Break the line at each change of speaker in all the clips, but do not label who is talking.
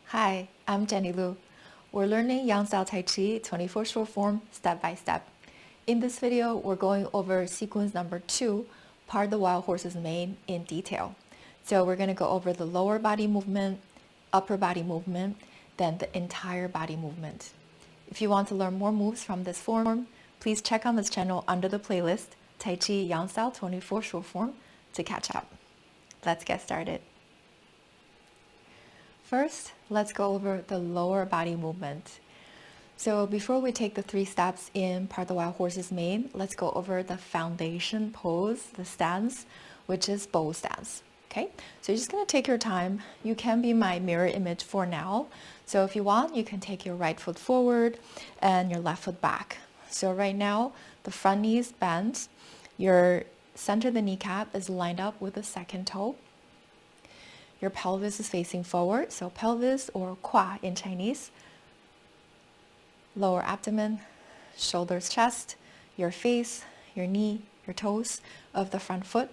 Hi, I'm Jenny Lu. We're learning Yang Style Tai Chi 24 short form step by step. In this video, we're going over sequence number 2, part the wild horse's mane in detail. So we're going to go over the lower body movement, upper body movement, then the entire body movement. If you want to learn more moves from this form, please check on this channel under the playlist Tai Chi Yang Style 24 short form to catch up. Let's get started. First, let's go over the lower body movement. So before we take the 3 steps in part the wild horse's mane, let's go over the foundation pose, the stance, which is bow stance. Okay, so you're just going to take your time. You can be my mirror image for now. So if you want, you can take your right foot forward and your left foot back. So right now, the front knee is bent. Your center of the kneecap is lined up with the second toe. Your pelvis is facing forward, so pelvis or kwa in Chinese. Lower abdomen, shoulders, chest, your face, your knee, your toes of the front foot,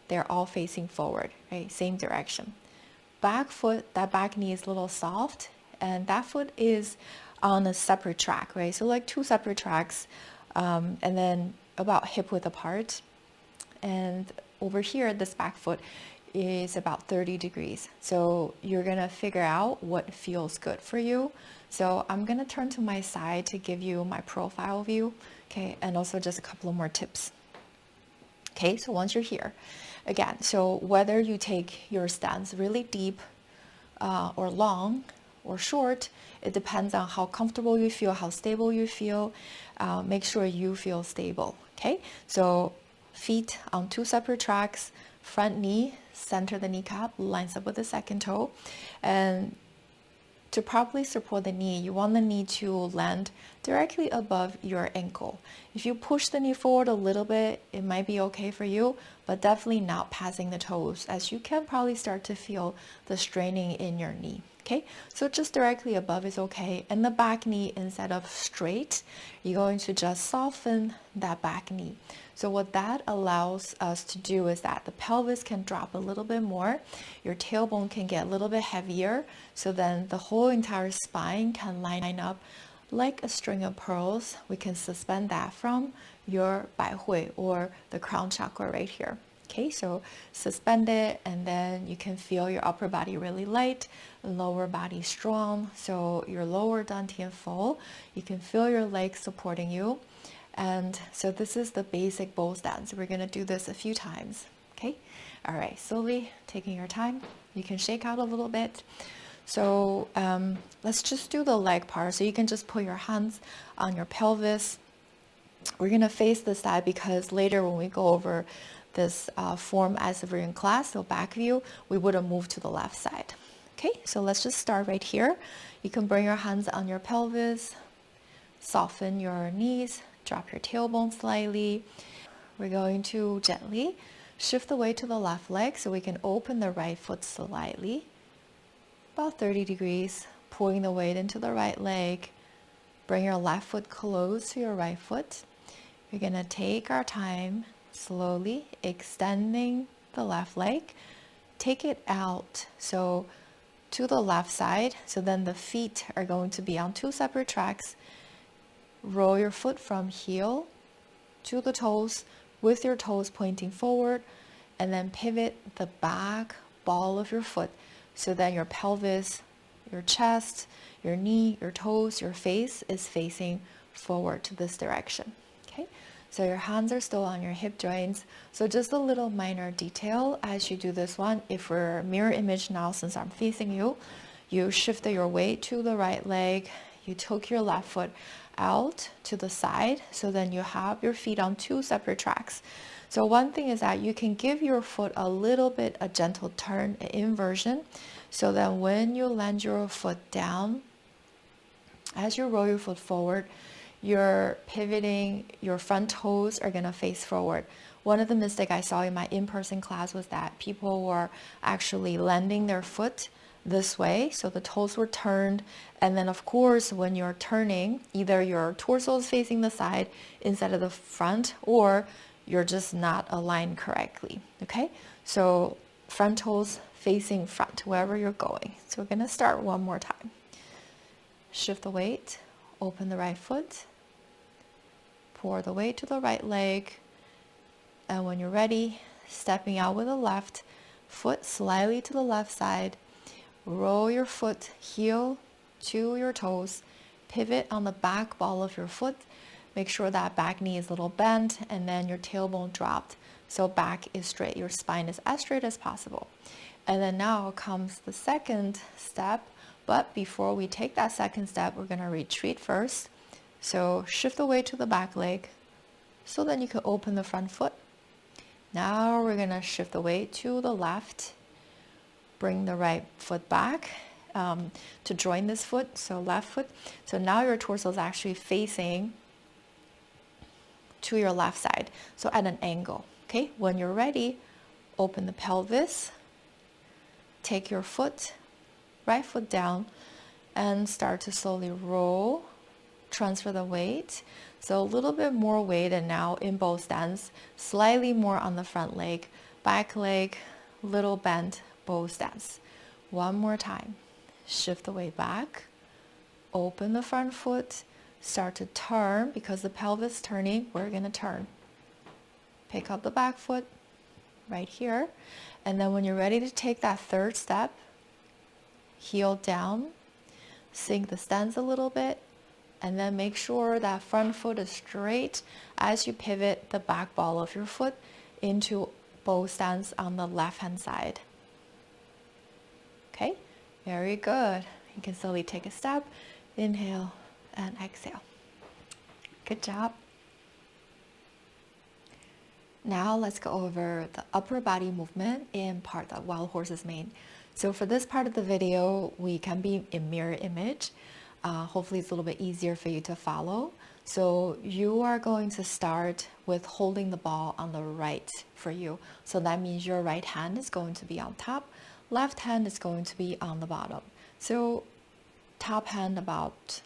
they're all facing forward, right? Same direction. Back foot, that back knee is a little soft, and that foot is on a separate track, right? So like 2 separate tracks, and then about hip width apart. And over here, this back foot is about 30 degrees. So you're gonna figure out what feels good for you. So I'm gonna turn to my side to give you my profile view, okay, and also just a couple of more tips. Okay, so once you're here, again, so whether you take your stance really deep or long or short, it depends on how comfortable you feel, how stable you feel. Make sure you feel stable, okay? So feet on 2 separate tracks, front knee, center the kneecap, lines up with the second toe. And to properly support the knee, you want the knee to land directly above your ankle. If you push the knee forward a little bit, it might be okay for you, but definitely not passing the toes, as you can probably start to feel the straining in your knee. Okay, so just directly above is okay. And the back knee, instead of straight, you're going to just soften that back knee. So what that allows us to do is that the pelvis can drop a little bit more, your tailbone can get a little bit heavier, so then the whole entire spine can line up like a string of pearls. We can suspend that from your bai hui, or the crown chakra right here. Okay, so suspend it, and then you can feel your upper body really light, lower body strong. So your lower dantian full. You can feel your legs supporting you. And so this is the basic bow stance. We're going to do this a few times. Okay, all right, slowly taking your time. You can shake out a little bit. So let's just do the leg part. So you can just put your hands on your pelvis. We're going to face this side because later when we go over this form as if we're in class, so back view, we would have moved to the left side. Okay, so let's just start right here. You can bring your hands on your pelvis, soften your knees, drop your tailbone slightly. We're going to gently shift the weight to the left leg so we can open the right foot slightly, about 30 degrees, pulling the weight into the right leg. Bring your left foot close to your right foot. We're going to take our time, slowly extending the left leg. Take it out, so to the left side. So then the feet are going to be on 2 separate tracks. Roll your foot from heel to the toes with your toes pointing forward, and then pivot the back ball of your foot so that your pelvis, your chest, your knee, your toes, your face is facing forward to this direction. Okay, so your hands are still on your hip joints. So just a little minor detail as you do this one. If we're mirror image now, since I'm facing you, you shifted your weight to the right leg. You took your left foot out to the side, so then you have your feet on 2 separate tracks. So one thing is that you can give your foot a little bit a gentle turn, inversion, so that when you land your foot down, as you roll your foot forward, you're pivoting, your front toes are going to face forward. One of the mistakes I saw in my in-person class was that people were actually landing their foot this way, so the toes were turned, and then of course when you're turning, either your torso is facing the side instead of the front, or you're just not aligned correctly. Okay, so front toes facing front, wherever you're going. So we're gonna start one more time. Shift the weight, open the right foot, pour the weight to the right leg, and when you're ready, stepping out with the left foot slightly to the left side, roll your foot heel to your toes, pivot on the back ball of your foot, make sure that back knee is a little bent, and then your tailbone dropped, so back is straight, your spine is as straight as possible. And then now comes the second step, but before we take that second step, we're going to retreat first. So shift the weight to the back leg, so then you can open the front foot. Now we're going to shift the weight to the left, bring the right foot back to join this foot, so left foot. So now your torso is actually facing to your left side, so at an angle. Okay, when you're ready, open the pelvis, take your foot, right foot down, and start to slowly roll, transfer the weight. So a little bit more weight, and now in bow stance, slightly more on the front leg, back leg, little bend, bow stance. One more time. Shift the weight back, open the front foot, start to turn. Because the pelvis is turning, we're going to turn. Pick up the back foot right here, and then when you're ready to take that third step, heel down, sink the stance a little bit, and then make sure that front foot is straight as you pivot the back ball of your foot into bow stance on the left hand side. Okay, very good. You can slowly take a step, inhale and exhale. Good job. Now let's go over the upper body movement in part of Wild Horse's Mane. So for this part of the video, we can be in mirror image. Hopefully it's a little bit easier for you to follow. So you are going to start with holding the ball on the right for you. So that means your right hand is going to be on top, left hand is going to be on the bottom. So top hand about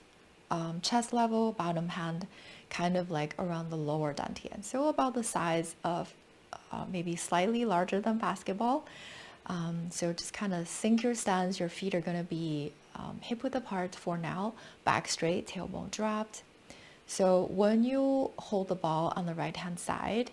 chest level, bottom hand kind of like around the lower dantian. So about the size of maybe slightly larger than basketball. So just kind of sink your stance. Your feet are going to be hip width apart for now, back straight, tailbone dropped. So when you hold the ball on the right hand side,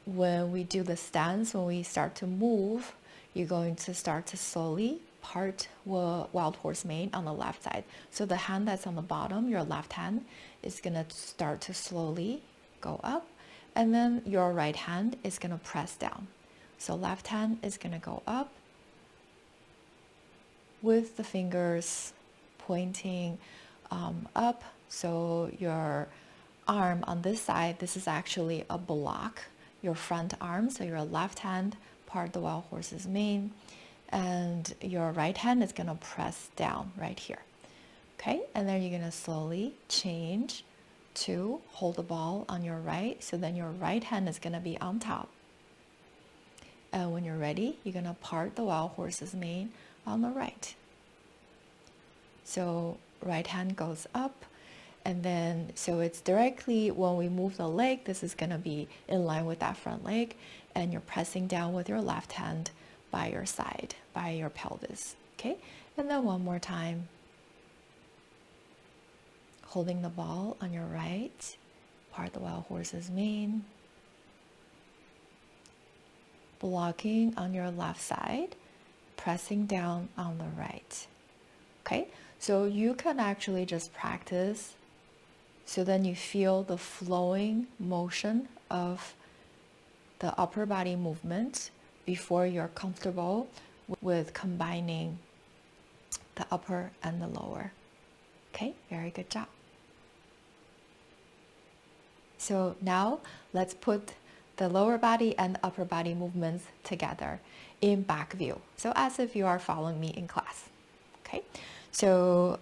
when we do the stance, when we start to move, you're going to start to slowly part Wild Horse Mane on the left side. So the hand that's on the bottom, your left hand, is going to start to slowly go up, and then your right hand is going to press down. So left hand is going to go up with the fingers pointing up. So your arm on this side, this is actually a block, your front arm. So your left hand part the Wild Horse's Mane, and your right hand is going to press down right here. Okay, and then you're going to slowly change to hold the ball on your right. So then your right hand is going to be on top. And when you're ready, you're going to part the Wild Horse's Mane on the right. So right hand goes up, and then so it's directly when we move the leg, this is going to be in line with that front leg, and you're pressing down with your left hand by your side, by your pelvis. Okay, and then one more time. Holding the ball on your right, part the Wild Horse's Mane. Blocking on your left side, pressing down on the right. Okay, so you can actually just practice, so then you feel the flowing motion of the upper body movement before you're comfortable with combining the upper and the lower. Okay, very good job. So now let's put the lower body and upper body movements together in back view. So as if you are following me in class. Okay, so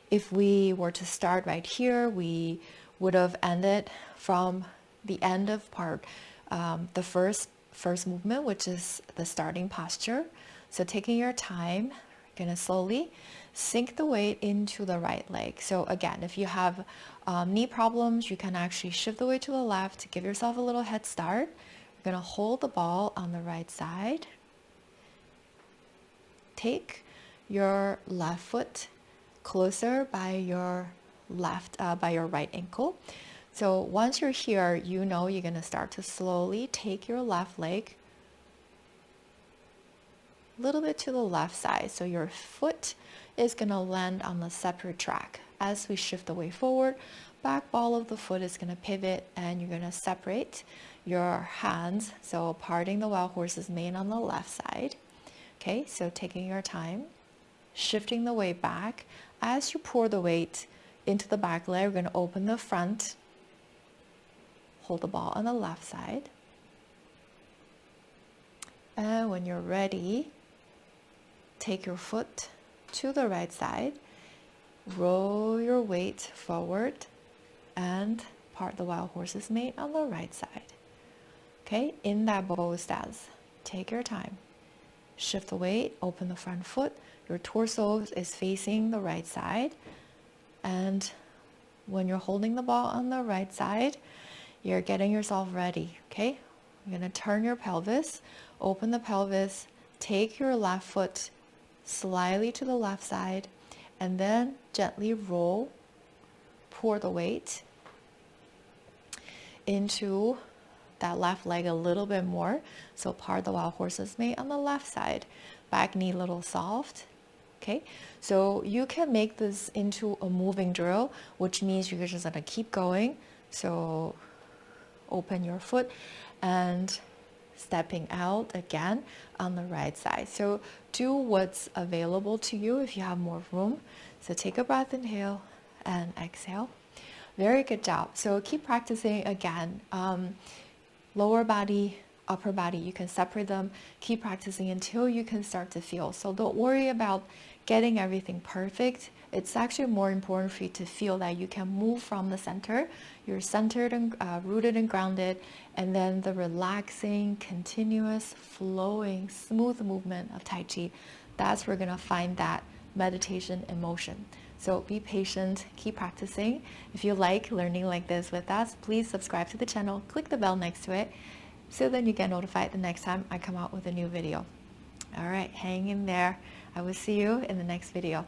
if we were to start right here, we would have ended from the end of part, the first movement, which is the starting posture. So taking your time, you're gonna slowly sink the weight into the right leg. So again, if you have knee problems, you can actually shift the weight to the left to give yourself a little head start. You're gonna hold the ball on the right side, take your left foot closer by your right ankle. So once you're here, you know you're going to start to slowly take your left leg a little bit to the left side. So your foot is going to land on the separate track. As we shift the weight forward, back ball of the foot is going to pivot and you're going to separate your hands. So parting the wild horse's mane on the left side. Okay, so taking your time, shifting the weight back. As you pour the weight into the back leg, we're going to open the front, hold the ball on the left side. And when you're ready, take your foot to the right side, roll your weight forward, and part the wild horse's mane on the right side. Okay, in that bow stance, take your time. Shift the weight, open the front foot. Your torso is facing the right side. And when you're holding the ball on the right side, you're getting yourself ready, okay? You're going to turn your pelvis, open the pelvis, take your left foot slightly to the left side, and then gently roll, pour the weight into that left leg a little bit more. So part the wild horse's mane on the left side, back knee a little soft. Okay, so you can make this into a moving drill, which means you're just gonna keep going. So open your foot and stepping out again on the right side. So do what's available to you if you have more room. So take a breath, inhale and exhale. Very good job. So keep practicing again. Lower body, upper body, you can separate them. Keep practicing until you can start to feel. So don't worry about getting everything perfect. It's actually more important for you to feel that you can move from the center. You're centered and rooted and grounded, and then the relaxing, continuous, flowing, smooth movement of Tai Chi. That's where we're gonna find that meditation emotion. So be patient, keep practicing. If you like learning like this with us, please subscribe to the channel, click the bell next to it, so then you get notified the next time I come out with a new video. All right, hang in there. I will see you in the next video.